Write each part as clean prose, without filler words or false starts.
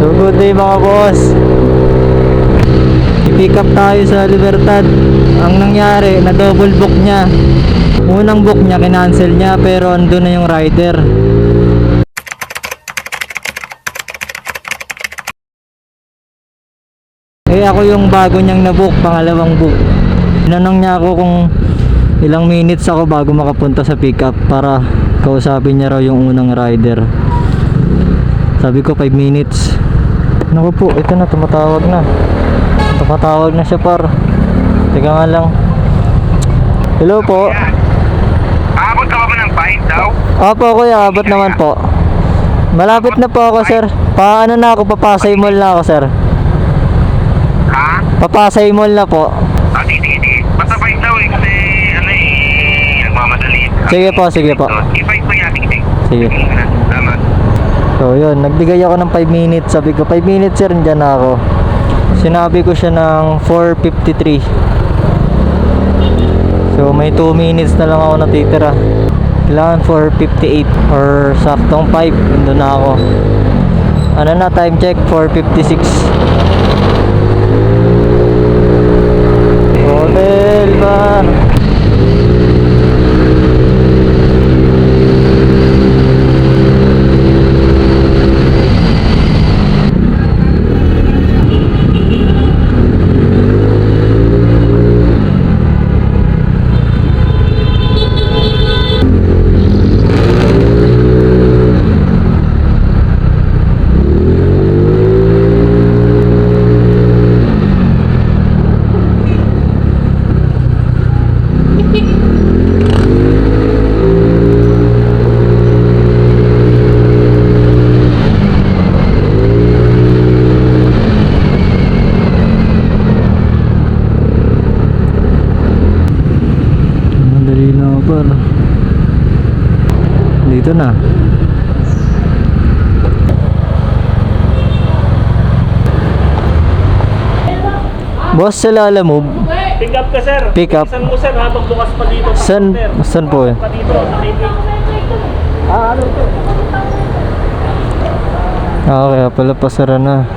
So good day mga boss. I-pick up tayo sa Libertad. Ang nangyari, na double book niya. Unang book niya, kinancel niya, pero andun na yung rider. Eh ako yung bago niyang na-book, pangalawang book. Tinanong niya ako kung ilang minutes ako bago makapunta sa pick up para kausapin niya raw yung unang rider. Sabi ko 5 minutes. Naku po, ito na, tumatawag na. Tumatawag na siya par. Teka nga lang. Hello po. Aabot ka pa ba ng Pine daw? Opo kuya, abot naman po. Malapit na po ako sir. Paano na ako, papasay mall na ako sir. Ha? Papasay mall na po. Sige. Basta Pine daw eh, kasi ano eh, nagmamadali. Sige po, sige po. I-fight mo yan, Sige. Tama. So yun, nagbigay ako ng 5 minutes. Sabi ko 5 minutes sir, dyan na ako. Sinabi ko siya ng 4:53. So may 2 minutes na lang ako natitira. Kailangan 4:58 or saktong 5, nandun na ako. Ano na, time check 4:56. Hotel bar. Dito na. Boss, sa Lalamove. Pick up ka sir. Pick up. Saan mo sir habang bukas pa dito? San po eh? Pa dito sa table. Ano to? Kaya pala pasara na.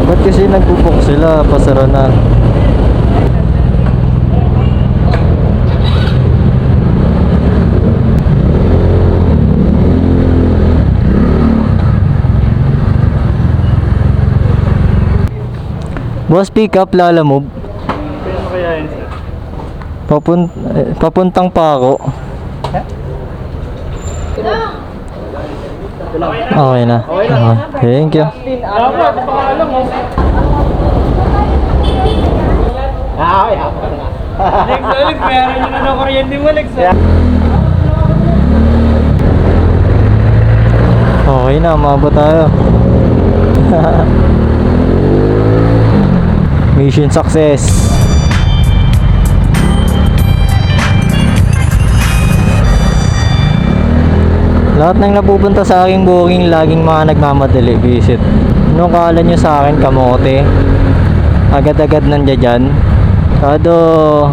Ba't kasi nagpupok sila, pasara na? Boss, pick up, Lalamove. Ano kaya yun sir? Papuntang pa ako. Okay na. Thank you. Dapat, paalam mo. Alex, meron nyo na ng kuryente mo, Alex. Okay na, umabot tayo. Mission success. Lahat ng napupunta sa aking booking, laging mga nagmamadali visit. Ano kala nyo sa akin, kamote? Agad-agad nandiyan dyan. Kado